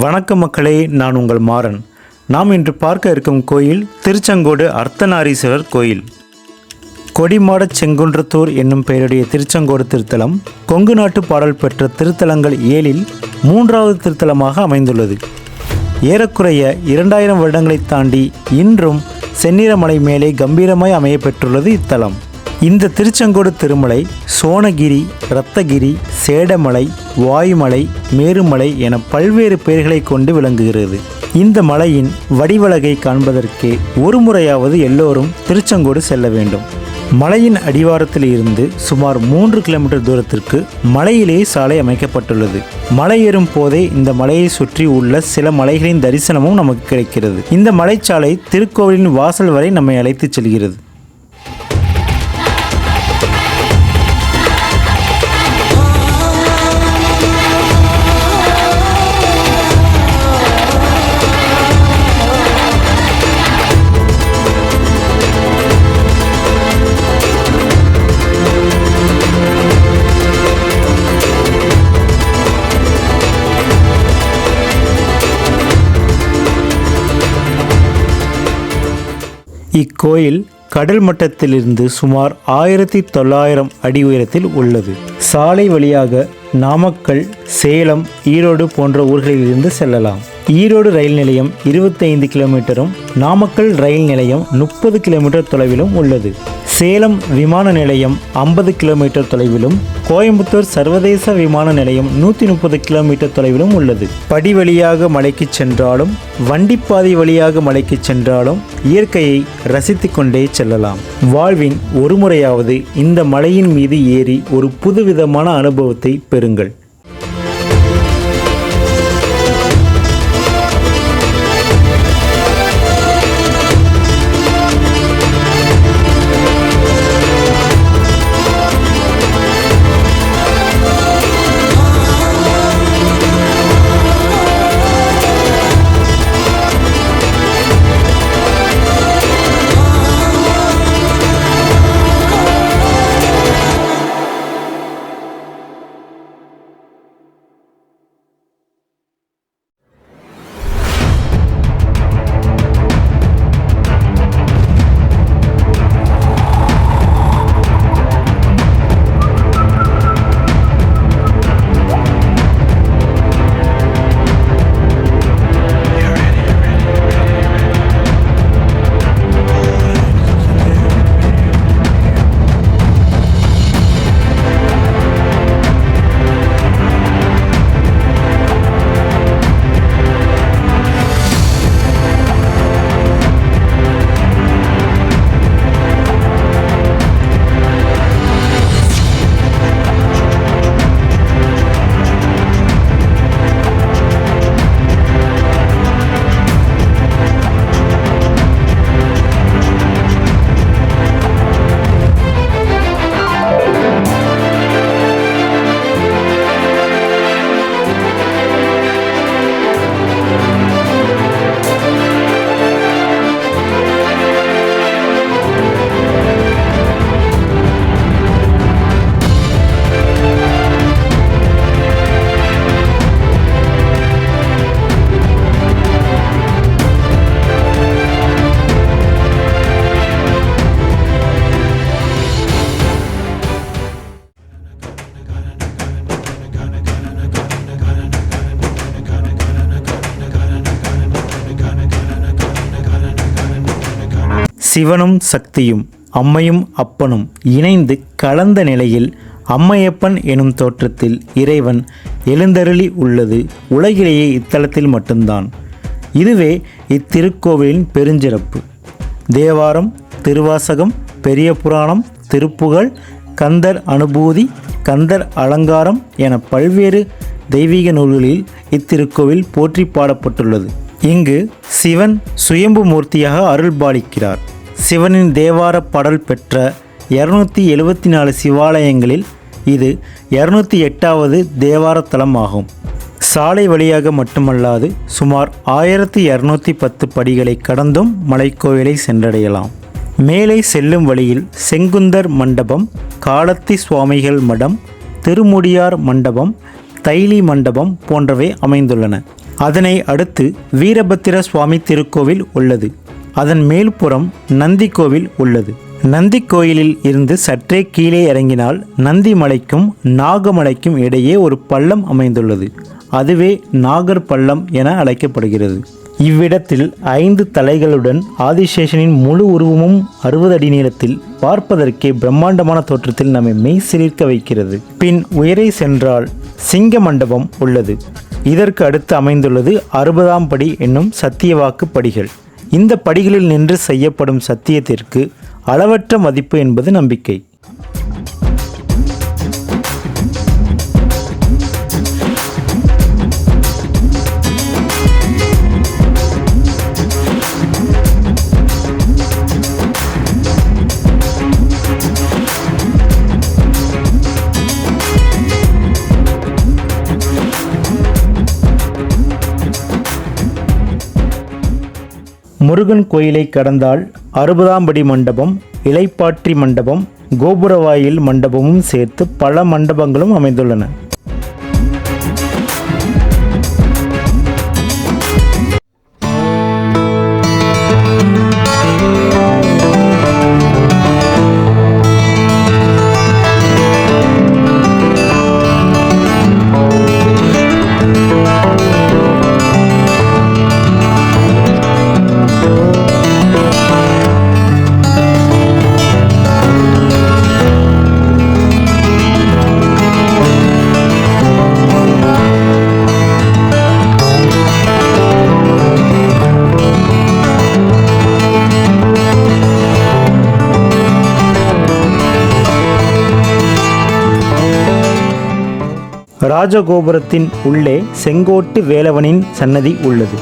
வணக்கம் மக்களே, நான் உங்கள் மாறன். நாம் இன்று பார்க்க இருக்கும் கோயில் திருச்செங்கோடு அர்த்தநாரீஸ்வரர் கோயில். கொடிமாடச் செங்குன்றத்தூர் என்னும் பெயருடைய திருச்செங்கோடு திருத்தலம் கொங்கு நாட்டு பாடல் பெற்ற திருத்தலங்கள் 7இல் 3வது திருத்தலமாக அமைந்துள்ளது. ஏறக்குறைய 2000 வருடங்களை தாண்டி இன்றும் செந்நிறமலை மேலே கம்பீரமாய் அமைய பெற்றுள்ளது இத்தலம். இந்த திருச்செங்கோடு திருமலை சோனகிரி, ரத்தகிரி, சேடமலை, வாயுமலை, மேருமலை என பல்வேறு பெயர்களை கொண்டு விளங்குகிறது. இந்த மலையின் வடிவழகை காண்பதற்கே ஒரு முறையாவது எல்லோரும் திருச்செங்கோடு செல்ல வேண்டும். மலையின் அடிவாரத்தில் இருந்து சுமார் 3 கிலோமீட்டர் தூரத்திற்கு மலையிலே சாலை அமைக்கப்பட்டுள்ளது. மலை ஏறும் போதே இந்த மலையை சுற்றி உள்ள சில மலைகளின் தரிசனமும் நமக்கு கிடைக்கிறது. இந்த மலைச்சாலை திருக்கோவிலின் வாசல் வரை நம்மை அழைத்துச் செல்கிறது. இக்கோயில் கடல் மட்டத்திலிருந்து சுமார் 1900 அடி உயரத்தில் உள்ளது. சாலை வழியாக நாமக்கல், சேலம், ஈரோடு போன்ற ஊர்களிலிருந்து செல்லலாம். ஈரோடு ரயில் நிலையம் 25 கிலோமீட்டரும், நாமக்கல் ரயில் நிலையம் 30 கிலோமீட்டர் தொலைவிலும் உள்ளது. சேலம் விமான நிலையம் 50 கிலோமீட்டர் தொலைவிலும், கோயம்புத்தூர் சர்வதேச விமான நிலையம் 130 கிலோமீட்டர் தொலைவிலும் உள்ளது. படி வழியாக மலைக்கு சென்றாலும், வண்டிப்பாதை வழியாக மலைக்கு சென்றாலும் இயற்கையை ரசித்து கொண்டே செல்லலாம். வாழ்வின் ஒரு முறையாவது இந்த மலையின் மீது ஏறி ஒரு புதுவிதமான அனுபவத்தை பெறுங்கள். சிவனும் சக்தியும் அம்மையும் அப்பனும் இணைந்து கலந்த நிலையில் அம்மையப்பன் எனும் தோற்றத்தில் இறைவன் எழுந்தருளி உள்ளது உலகிலேயே இத்தலத்தில் மட்டும்தான். இதுவே இத்திருக்கோவிலின் பெருஞ்சிறப்பு. தேவாரம், திருவாசகம், பெரிய புராணம், திருப்புகழ், கந்தர் அனுபூதி, கந்தர் அலங்காரம் என பல்வேறு தெய்வீக நூல்களில் இத்திருக்கோவில் போற்றி பாடப்பட்டுள்ளது. இங்கு சிவன் சுயம்பு மூர்த்தியாக அருள்பாலிக்கிறார். சிவனின் தேவார பாடல் பெற்ற 274 சிவாலயங்களில் இது 208வது தேவார தலம் ஆகும். சாலை வழியாக மட்டுமல்லாது சுமார் 1210 படிகளை கடந்தும் மலைக்கோவிலை சென்றடையலாம். மேலே செல்லும் வழியில் செங்குந்தர் மண்டபம், காலத்தி சுவாமிகள் மடம், திருமுடியார் மண்டபம், தைலி மண்டபம் போன்றவை அமைந்துள்ளன. அதனை அடுத்து வீரபத்திர சுவாமி திருக்கோவில் உள்ளது. அதன் மேல்புறம் நந்தி கோவில் உள்ளது. நந்தி கோயிலில் இருந்து சற்றே கீழே இறங்கினால் நந்தி மலைக்கும் நாகமலைக்கும் இடையே ஒரு பள்ளம் அமைந்துள்ளது. அதுவே நாகர் பள்ளம் என அழைக்கப்படுகிறது. இவ்விடத்தில் 5 தலைகளுடன் ஆதிசேஷனின் முழு உருவமும் 60 அடி நீளத்தில் பார்ப்பதற்கே பிரம்மாண்டமான தோற்றத்தில் நம்மை மெய் சிலிர்க்க வைக்கிறது. பின் உயரே சென்றால் சிங்க மண்டபம் உள்ளது. இதற்கு அடுத்து அமைந்துள்ளது 60ஆம் படி என்னும் சத்தியவாக்கு படிகள். இந்த படிகளில் நின்று செய்யப்படும் சத்தியத்திற்கு அளவற்ற மதிப்பு என்பது நம்பிக்கை. முருகன் கோயிலை கடந்தால் 60ஆம் படி மண்டபம், இலைப்பாற்றி மண்டபம், கோபுரவாயில் மண்டபமும் சேர்த்து பல மண்டபங்களும் அமைந்துள்ளன. ராஜகோபுரத்தின் உள்ளே செங்கோட்டு வேலவனின் சன்னதி உள்ளது.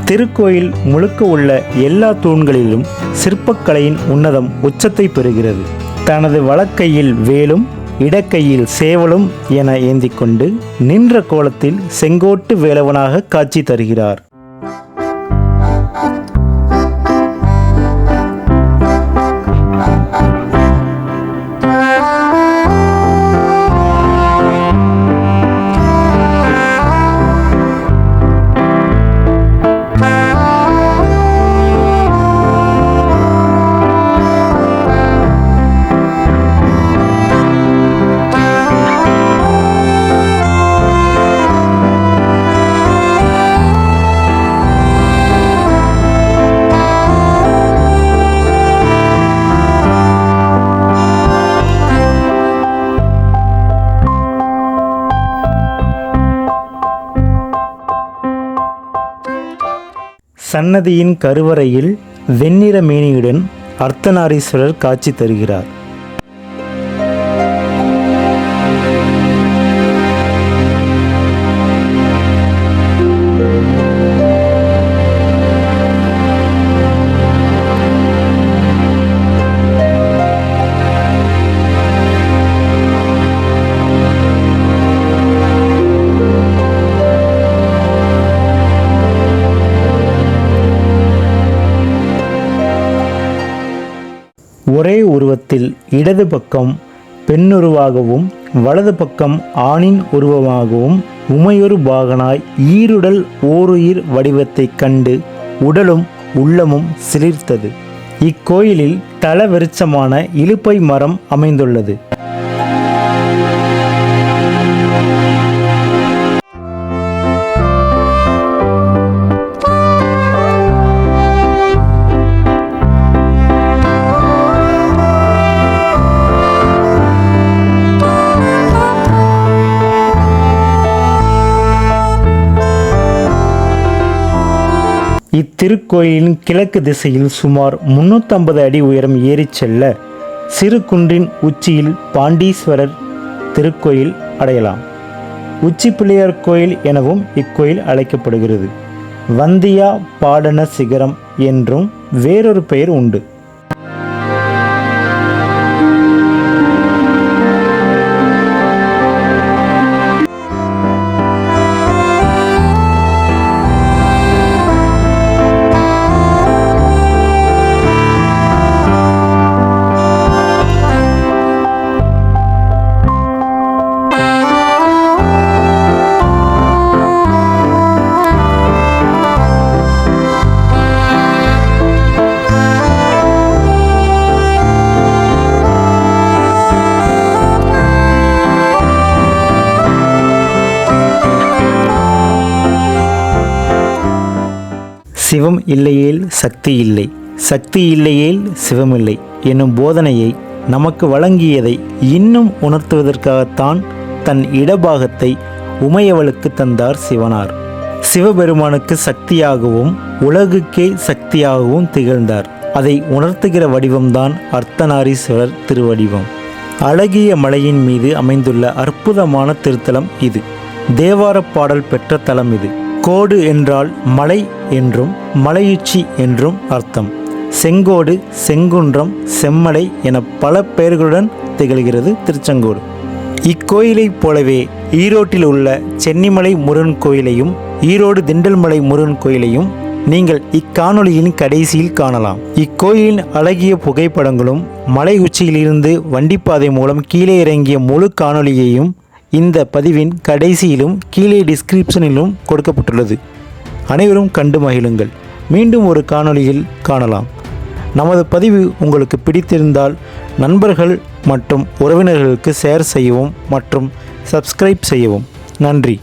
திருக்கோயில் முழுக்க உள்ள எல்லா தூண்களிலும் சிற்பக்கலையின் உன்னதம் உச்சத்தை பெறுகிறது. தனது வலக்கையில் வேலும் இடக்கையில் சேவலும் என ஏந்திக்கொண்டு நின்ற கோலத்தில் செங்கோட்டு வேலவனாக காட்சி தருகிறார். சன்னதியின் கருவறையில் வெண்ணிற மேனியுடன் அர்த்தநாரீஸ்வரர் காட்சி தருகிறார். ஒரே உருவத்தில் இடது பக்கம் பெண்ணுருவாகவும் வலது பக்கம் ஆணின் உருவமாகவும் உமையொரு பாகனாய் ஈருடல் ஓருயிர் வடிவத்தைக் கண்டு உடலும் உள்ளமும் சிலிர்த்தது. இக்கோயிலில் தல விருட்சமான இலுப்பை மரம் அமைந்துள்ளது. இத்திருக்கோயிலின் கிழக்கு திசையில் சுமார் 350 அடி உயரம் ஏறிச் செல்ல சிறு குன்றின் உச்சியில் பாண்டீஸ்வரர் திருக்கோயில் அடையலாம். உச்சி பிள்ளையார் கோயில் எனவும் இக்கோயில் அழைக்கப்படுகிறது. வந்தியா பாடன சிகரம் என்றும் வேறொரு பெயர் உண்டு. சிவம் இல்லையேல் சக்தி இல்லை, சக்தி இல்லையேல் சிவமில்லை என்னும் போதனையை நமக்கு வழங்கியதை இன்னும் உணர்த்துவதற்காகத்தான் தன் இடபாகத்தை உமையவளுக்கு தந்தார் சிவனார். சிவபெருமானுக்கு சக்தியாகவும் உலகுக்கே சக்தியாகவும் திகழ்ந்தார். அதை உணர்த்துகிற வடிவம்தான் அர்த்தநாரீஸ்வரர் திருவடிவம். அழகிய மலையின் மீது அமைந்துள்ள அற்புதமான திருத்தலம் இது. தேவாரப் பாடல் பெற்ற தலம் இது. கோடு என்றால் மலை என்றும் மலையுச்சி என்றும் அர்த்தம். செங்கோடு, செங்குன்றம், செம்மலை என பல பெயர்களுடன் திகழ்கிறது திருச்செங்கோடு. இக்கோயிலைப் போலவே ஈரோட்டில் உள்ள சென்னிமலை முருகன் கோயிலையும் ஈரோடு திண்டல்மலை முருகன் கோயிலையும் நீங்கள் இக்காணொளியின் கடைசியில் காணலாம். இக்கோயிலின் அழகிய புகைப்படங்களும் மலை உச்சியிலிருந்து வண்டிப்பாதை மூலம் கீழே இறங்கிய முழு காணொளியையும் இந்த பதிவின் கடைசியிலும் கீழே டிஸ்கிரிப்ஷனிலும் கொடுக்கப்பட்டுள்ளது. அனைவரும் கண்டு மகிழுங்கள். மீண்டும் ஒரு காணொளியில் காணலாம். நமது பதிவு உங்களுக்கு பிடித்திருந்தால் நண்பர்கள் மற்றும் உறவினர்களுக்கு ஷேர் செய்யவும் மற்றும் சப்ஸ்கிரைப் செய்யவும். நன்றி.